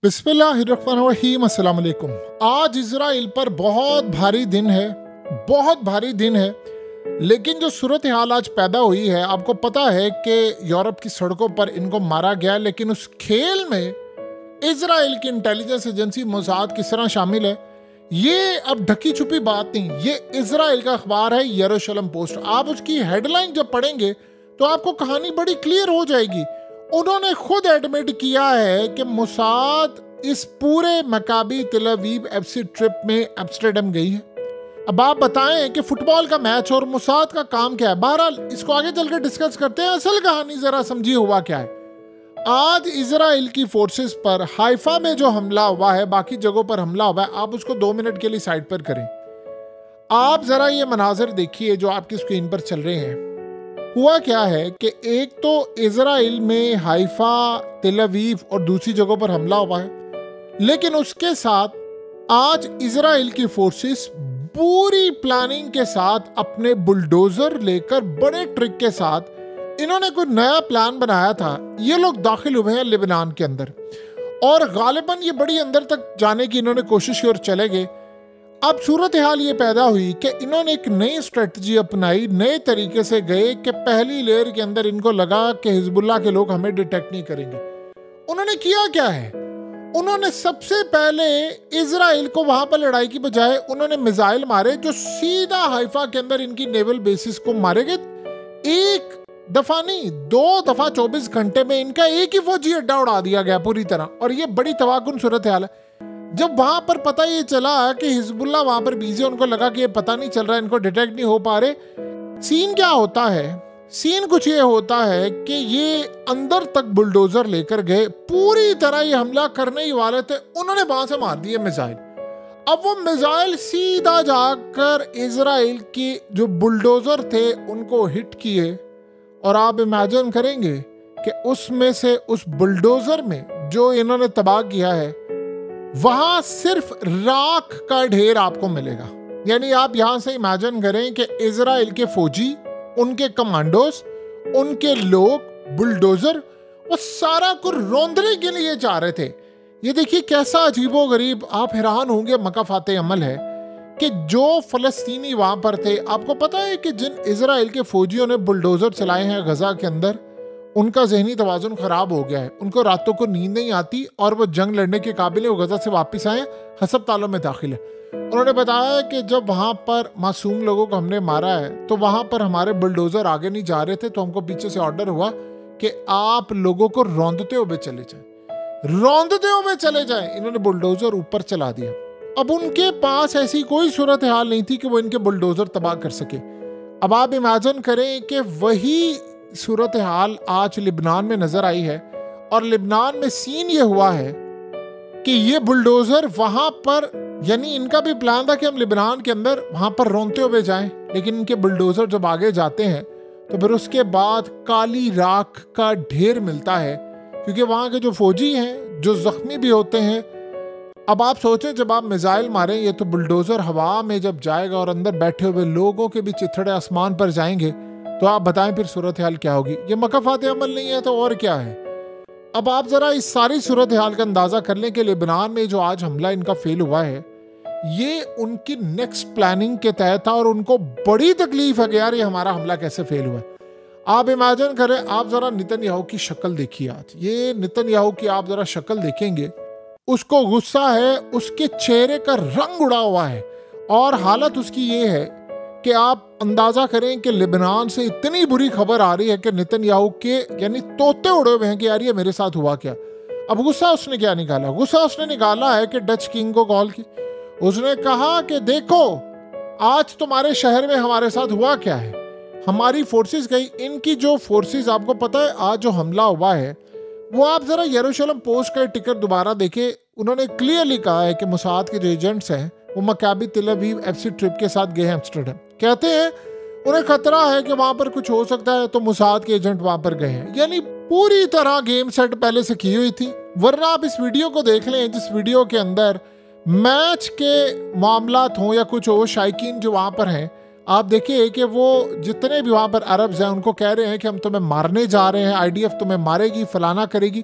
बिस्मिल्लाहिर्रहमानिर्रहीम, अस्सलाम वालेकुम। आज इजराइल पर बहुत भारी दिन है, बहुत भारी दिन है। लेकिन जो सूरत हाल आज पैदा हुई है, आपको पता है कि यूरोप की सड़कों पर इनको मारा गया, लेकिन उस खेल में इजराइल की इंटेलिजेंस एजेंसी मोसाद किस तरह शामिल है, ये अब ढकी छुपी बात नहीं। ये इजराइल का अखबार है यरूशलेम पोस्ट। आप उसकी हेडलाइन जब पढ़ेंगे तो आपको कहानी बड़ी क्लियर हो जाएगी। उन्होंने खुद एडमिट किया है कि मोसाद इस पूरे मकाबी तेल अवीव एफसी ट्रिप में एम्स्टर्डम गई है। अब आप बताएं कि फुटबॉल का मैच और मोसाद का काम क्या है। बहरहाल इसको आगे चलकर डिस्कस करते हैं। असल कहानी जरा समझिए हुआ क्या है। आज इजराइल की फोर्सेस पर हाइफा में जो हमला हुआ है, बाकी जगहों पर हमला हुआ है, आप उसको 2 मिनट के लिए साइड पर करें। आप जरा ये मनाजर देखिए जो आपकी स्क्रीन पर चल रहे हैं। हुआ क्या है कि एक तो इजराइल में हाइफा, तेल अवीव और दूसरी जगहों पर हमला हुआ है, लेकिन उसके साथ आज इजराइल की फोर्सेस पूरी प्लानिंग के साथ अपने बुलडोजर लेकर बड़े ट्रिक के साथ इन्होंने कोई नया प्लान बनाया था। ये लोग दाखिल हुए हैं लेबनान के अंदर और गालिबन ये बड़ी अंदर तक जाने की इन्होंने कोशिश की और चले गए। अब सूरत हाल ये पैदा हुई कि इन्होंने एक नई स्ट्रेटजी अपनाई, नए तरीके से गए कि पहली लेयर के अंदर इनको लगा कि हिजबुल्लाह के लोग हमें डिटेक्ट नहीं करेंगे। उन्होंने किया क्या है, उन्होंने सबसे पहले इजराइल को वहां पर लड़ाई की बजाय उन्होंने मिसाइल मारे जो सीधा हाइफा के अंदर इनकी नेवल बेसिस को मारे गए। एक दफा नहीं, 2 दफा 24 घंटे में इनका एक ही फौजी अड्डा उड़ा दिया गया पूरी तरह। और ये बड़ी तबाहकुन सूरत हाल है। जब वहां पर पता ये चला कि हिजबुल्लाह वहां पर बिजी, उनको लगा कि ये पता नहीं चल रहा, इनको डिटेक्ट नहीं हो पा रहे। सीन क्या होता है, सीन कुछ ये होता है कि ये अंदर तक बुलडोजर लेकर गए, पूरी तरह ये हमला करने ही वाले थे, उन्होंने वहां से मार दिए मिसाइल। अब वो मिसाइल सीधा जाकर इजराइल की जो बुलडोजर थे उनको हिट किए। और आप इमेजिन करेंगे कि उसमें से उस बुलडोजर में जो इन्होंने तबाह किया है, वहां सिर्फ राख का ढेर आपको मिलेगा। यानी आप यहां से इमेजिन करें कि इजराइल के फौजी, उनके कमांडोज, उनके लोग, बुलडोजर, वो सारा कुछ रौंदने के लिए जा रहे थे। ये देखिए कैसा अजीबोगरीब, आप हैरान होंगे, मकाफाते अमल है कि जो फलस्तीनी वहां पर थे, आपको पता है कि जिन इजराइल के फौजियों ने बुलडोजर चलाए हैं गजा के अंदर, उनका जहनी तवाजुन खराब हो गया है। उनको रातों को नींद नहीं आती और वो जंग लड़ने के काबिल है। वो गजा से वापस आए, हस्पतालों में दाखिल है। उन्होंने बताया कि जब वहाँ पर मासूम लोगों को हमने मारा है तो वहाँ पर हमारे बुलडोजर आगे नहीं जा रहे थे, तो हमको पीछे से ऑर्डर हुआ कि आप लोगों को रौंदते हुए चले जाए, रौंदते हुए चले जाए। इन्होंने बुलडोजर ऊपर चला दिया। अब उनके पास ऐसी कोई सूरत हाल नहीं थी कि वो इनके बुलडोजर तबाह कर सके। अब आप इमेजिन करें कि वही सूरत हाल आज लिबनान में नजर आई है। और लिबनान में सीन ये हुआ है कि ये बुलडोजर वहां पर, यानी इनका भी प्लान था कि हम लिबनान के अंदर वहां पर रौंदते हुए जाएं, लेकिन इनके बुलडोजर जब आगे जाते हैं तो फिर उसके बाद काली राख का ढेर मिलता है, क्योंकि वहां के जो फौजी हैं जो जख्मी भी होते हैं। अब आप सोचें, जब आप मिसाइल मारें, ये तो बुलडोजर हवा में जब जाएगा और अंदर बैठे हुए लोगों के भी चिथड़े आसमान पर जाएंगे, तो आप बताएं फिर सूरत हाल क्या होगी। ये मकाफाते अमल नहीं है तो और क्या है। अब आप जरा इस सारी सूरत हाल का अंदाजा कर लें कि लेबनान में जो आज हमला इनका फेल हुआ है, ये उनकी नेक्स्ट प्लानिंग के तहत था और उनको बड़ी तकलीफ है कि यार ये हमारा हमला कैसे फेल हुआ है। आप इमेजिन करें, आप जरा नेतन्याहू की शक्ल देखिए। आज ये नेतन्याहू की आप जरा शक्ल देखेंगे, उसको गुस्सा है, उसके चेहरे का रंग उड़ा हुआ है और हालत उसकी ये है कि आप अंदाजा करें कि लेबनान से इतनी बुरी खबर आ रही है कि नेतन्याहू के यानी तोते उड़े हुए हैं कि यार ये मेरे साथ हुआ क्या। अब गुस्सा उसने क्या निकाला, गुस्सा उसने निकाला है कि डच किंग को कॉल की। उसने कहा कि देखो आज तुम्हारे शहर में हमारे साथ हुआ क्या है, हमारी फोर्सेस गई। इनकी जो फोर्सेस, आपको पता है आज जो हमला हुआ है वो आप जरा यरूशलेम पोस्ट का टिकट दोबारा देखें। उन्होंने क्लियरली कहा है कि मोसाद के जो एजेंट्स हैं वो मकाबी तेल अवीव एफसी ट्रिप के साथ गए हैं एम्स्टर्डम। कहते हैं उन्हें खतरा है कि वहां पर कुछ हो सकता है, तो मोसाद के एजेंट वहां पर गए हैं। यानी पूरी तरह गेम सेट पहले से की हुई थी। वरना आप इस वीडियो को देख लें, जिस वीडियो के अंदर मैच के मामलात हों या कुछ हो, शायकीन जो वहां पर हैं, आप देखिए कि वो जितने भी वहां पर अरब्स हैं उनको कह रहे हैं कि हम तुम्हें मारने जा रहे हैं, आईडीएफ तुम्हें मारेगी, फलाना करेगी।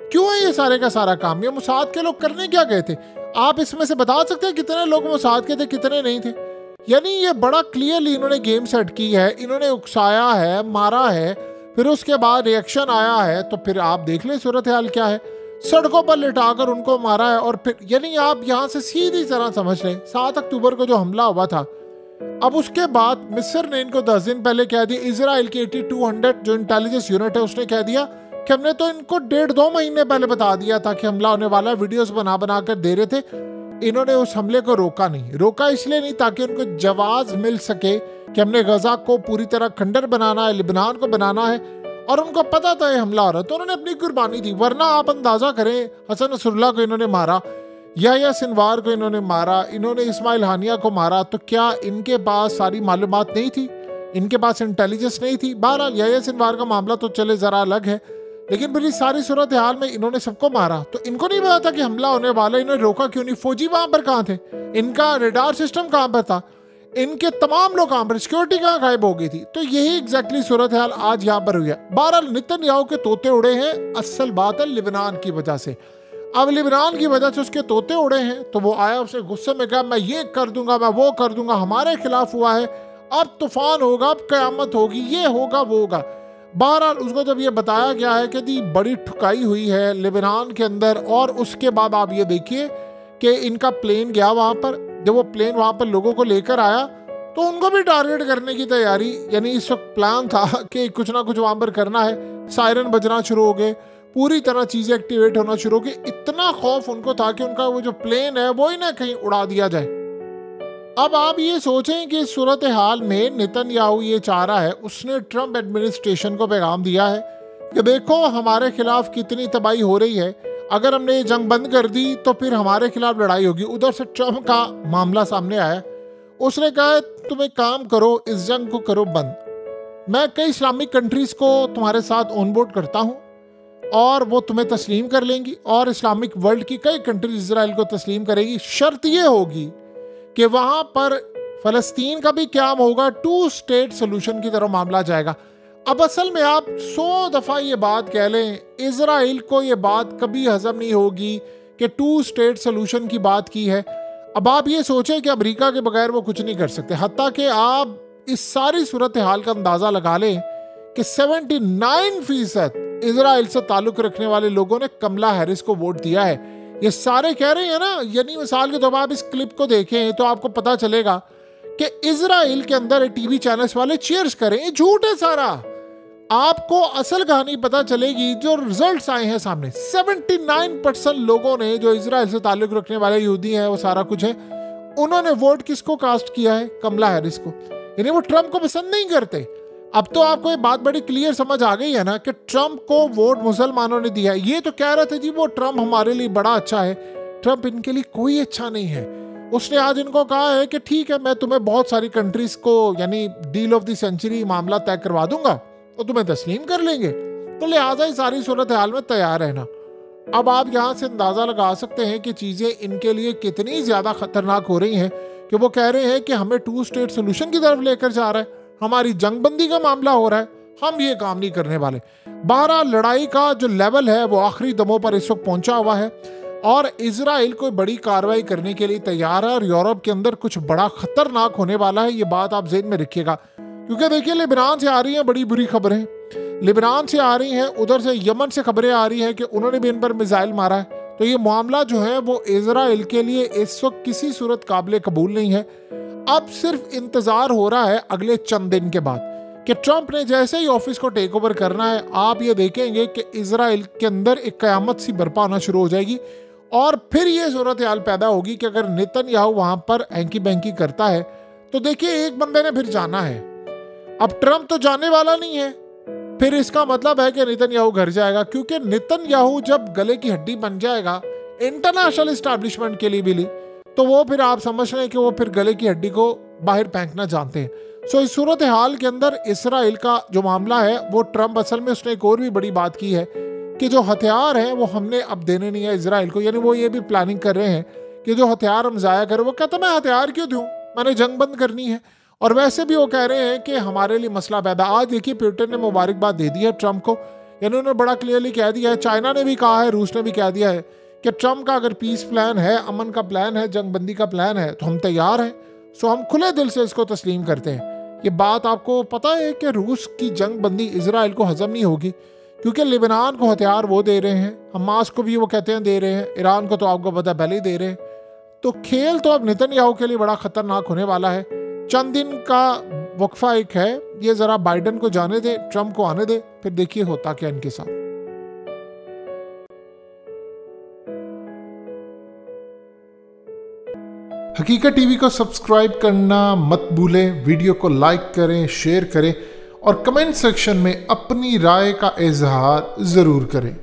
क्यों है ये सारे का सारा काम? ये मोसाद के लोग करने क्या गए थे? आप इसमें से बता सकते हैं कितने लोग मोसाद के थे, कितने नहीं थे? यानी ये बड़ा क्लियरली इन्होंने गेम सेट की है, इन्होंने उकसाया है, मारा है, फिर उसके बाद रिएक्शन आया है। तो फिर आप देख लें सूरत हाल क्या है। सड़कों पर लिटाकर उनको मारा है। और फिर यानी आप यहाँ से सीधी तरह समझ लें 7 अक्टूबर को जो हमला हुआ था, अब उसके बाद मिस्र ने इनको 10 दिन पहले कह दिया, इजराइल की 8200 जो इंटेलिजेंस यूनिट है उसने कह दिया कि हमने तो इनको 1.5-2 महीने पहले बता दिया था कि हमला होने वाला है, वीडियोस बना बना कर दे रहे थे। इन्होंने उस हमले को रोका नहीं। रोका इसलिए नहीं ताकि उनको जवाब मिल सके कि हमने गजा को पूरी तरह खंडर बनाना है, लिबनान को बनाना है, और उनको पता था ये हमला हो रहा है, तो उन्होंने अपनी कुर्बानी दी। वरना आप अंदाजा करें, हसन नसरुल्लाह को इन्होंने मारा, याह्या सिनवार को इन्होंने मारा, इन्होंने इस्माइल हानिया को मारा, तो क्या इनके पास सारी मालूमात नहीं थी? इनके पास इंटेलिजेंस नहीं थी? बहरहाल याह्या सिनवार का मामला तो चले जरा अलग है, लेकिन फिर इस सारी सूरत हाल में इन्होंने सबको मारा। तो इनको नहीं पता था कि हमला होने वाला है, इन्होंने रोका क्यों नहीं? फौजी वहां पर कहाँ थे? इनका रेडार सिस्टम कहाँ पर था? इनके तमाम लोग कहाँ पर? सिक्योरिटी कहाँ गायब हो गई थी? तो यही एग्जैक्टली सूरत हाल आज यहाँ पर हुई है। बहरहाल नेतन्याहू के तोते उड़े हैं, असल बात है लिबनान की वजह से। अब लिबनान की वजह से उसके तोते उड़े हैं, तो वो आया, उसने गुस्से में कहा मैं ये कर दूंगा, मैं वो कर दूंगा, हमारे खिलाफ हुआ है, अब तूफान होगा, अब कयामत होगी, ये होगा वो होगा। बहरहाल उसको जब ये बताया गया है कि दी बड़ी ठुकाई हुई है लिबनान के अंदर, और उसके बाद आप ये देखिए कि इनका प्लेन गया वहाँ पर, जब वो प्लेन वहाँ पर लोगों को लेकर आया तो उनको भी टारगेट करने की तैयारी, यानी इस वक्त प्लान था कि कुछ ना कुछ वहाँ पर करना है। सायरन बजना शुरू हो गए, पूरी तरह चीज़ें एक्टिवेट होना शुरू हो गई। इतना खौफ उनको था कि उनका वो जो प्लेन है वो ही ना कहीं उड़ा दिया जाए। अब आप ये सोचें कि सूरत हाल में नेतन्याहू ये चाह रहा है, उसने ट्रंप एडमिनिस्ट्रेशन को पैगाम दिया है कि देखो हमारे खिलाफ कितनी तबाही हो रही है, अगर हमने ये जंग बंद कर दी तो फिर हमारे खिलाफ लड़ाई होगी। उधर से ट्रंप का मामला सामने आया, उसने कहा तुम एक काम करो, इस जंग को करो बंद, मैं कई इस्लामिक कंट्रीज को तुम्हारे साथ ऑनबोर्ड करता हूँ और वो तुम्हें तस्लीम कर लेंगी, और इस्लामिक वर्ल्ड की कई कंट्रीज इसराइल को तस्लीम करेगी। शर्त ये होगी कि वहां पर फलस्तीन का भी क्याम होगा, 2 स्टेट सोल्यूशन की तरफ मामला जाएगा। अब असल में आप 100 दफ़ा ये बात कह लें, इजराइल को ये बात कभी हजम नहीं होगी कि 2 स्टेट सोल्यूशन की बात की है। अब आप ये सोचें कि अमेरिका के बगैर वो कुछ नहीं कर सकते। हत्ता कि आप इस सारी सूरत हाल का अंदाज़ा लगा लें कि 79% इजराइल से ताल्लुक़ रखने वाले लोगों ने कमला हैरिस को वोट दिया है। ये सारे कह रहे हैं ना, यानी मिसाल के तौर पर आप इस क्लिप को देखें तो आपको पता चलेगा कि इजराइल के अंदर टीवी चैनल्स वाले चीयर्स करें, ये झूठ है सारा। आपको असल कहानी पता चलेगी जो रिजल्ट्स आए हैं सामने। 79% लोगों ने, जो इजराइल से ताल्लुक रखने वाले यहूदी हैं, वो सारा कुछ है, उन्होंने वोट किसको कास्ट किया है? कमला हैरिस को। यानी वो ट्रंप को पसंद नहीं करते। अब तो आपको ये बात बड़ी क्लियर समझ आ गई है ना कि ट्रंप को वोट मुसलमानों ने दिया है। ये तो कह रहे थे जी वो ट्रंप हमारे लिए बड़ा अच्छा है, ट्रंप इनके लिए कोई अच्छा नहीं है। उसने आज इनको कहा है कि ठीक है, मैं तुम्हें बहुत सारी कंट्रीज को, यानी डील ऑफ द सेंचुरी मामला तय करवा दूंगा, तो तुम्हें तस्लीम कर लेंगे। तो लिहाजा ही सारी सूरत हाल में तैयार रहना। अब आप यहाँ से अंदाजा लगा सकते हैं कि चीजें इनके लिए कितनी ज्यादा खतरनाक हो रही हैं कि वो कह रहे हैं कि हमें 2 स्टेट सोल्यूशन की तरफ लेकर जा रहा है, हमारी जंगबंदी का मामला हो रहा है, हम ये काम नहीं करने वाले। बहरहाल लड़ाई का जो लेवल है वो आखिरी दमों पर इस वक्त पहुंचा हुआ है और इजराइल कोई बड़ी कार्रवाई करने के लिए तैयार है और यूरोप के अंदर कुछ बड़ा खतरनाक होने वाला है। ये बात आप ज़हन में रखिएगा, क्योंकि देखिए लिबनान से आ रही हैं बड़ी बुरी खबरें, लिबनान से आ रही हैं, उधर से यमन से खबरें आ रही हैं कि उन्होंने भी इन पर मिसाइल मारा है। तो ये मामला जो है वो इजराइल के लिए इस वक्त किसी सूरत काबिल कबूल नहीं है। अब सिर्फ इंतजार हो रहा है अगले चंद दिन के बाद कि ट्रंप ने जैसे ही ऑफिस को टेक ओवर करना है, आप ये देखेंगे कि इजराइल के अंदर एक कयामत सी बर्पा होना शुरू हो जाएगी और फिर ये सूरत हाल पैदा होगी कि अगर नेतन्याहू वहां पर हैंकी बैंकी करता है तो देखिए एक बंदे ने फिर जाना है। अब ट्रंप तो जाने वाला नहीं है, फिर इसका मतलब है कि नेतन्याहू घर जाएगा, क्योंकि नेतन्याहू जब गले की हड्डी बन जाएगा इंटरनेशनल एस्टैब्लिशमेंट के लिए भी, तो वो फिर आप समझ रहे हैं कि वो फिर गले की हड्डी को बाहर फेंकना जानते हैं। सो इस सूरत हाल के अंदर इसराइल का जो मामला है वो ट्रंप असल में उसने एक और भी बड़ी बात की है कि जो हथियार हैं वो हमने अब देने नहीं है इसराइल को। यानी वो ये भी प्लानिंग कर रहे हैं कि जो हथियार हम ज़ाया करें, वो कहता मैं हथियार क्यों दूँ, मैंने जंग बंद करनी है। और वैसे भी वो कह रहे हैं कि हमारे लिए मसला पैदा। आज देखिए पुतिन ने मुबारकबाद दे दी है ट्रंप को यानी उन्होंने बड़ा क्लियरली कह दिया है, चाइना ने भी कहा है, रूस ने भी कह दिया है कि ट्रम्प का अगर पीस प्लान है, अमन का प्लान है, जंगबंदी का प्लान है तो हम तैयार हैं। सो हम खुले दिल से इसको तस्लीम करते हैं। ये बात आपको पता है कि रूस की जंगबंदी इजराइल को हजम नहीं होगी, क्योंकि लिबनान को हथियार वो दे रहे हैं, हमास को भी वो कहते हैं दे रहे हैं, ईरान को तो आपको पता है पहले ही दे रहे हैं। तो खेल तो अब नेतन्याहू के लिए बड़ा खतरनाक होने वाला है। चंद दिन का वक्फा एक है, ये जरा बाइडन को जाने दे, ट्रम्प को आने दे, फिर देखिए होता क्या इनके साथ। हकीकत टीवी को सब्सक्राइब करना मत भूलें, वीडियो को लाइक करें, शेयर करें और कमेंट सेक्शन में अपनी राय का इजहार जरूर करें।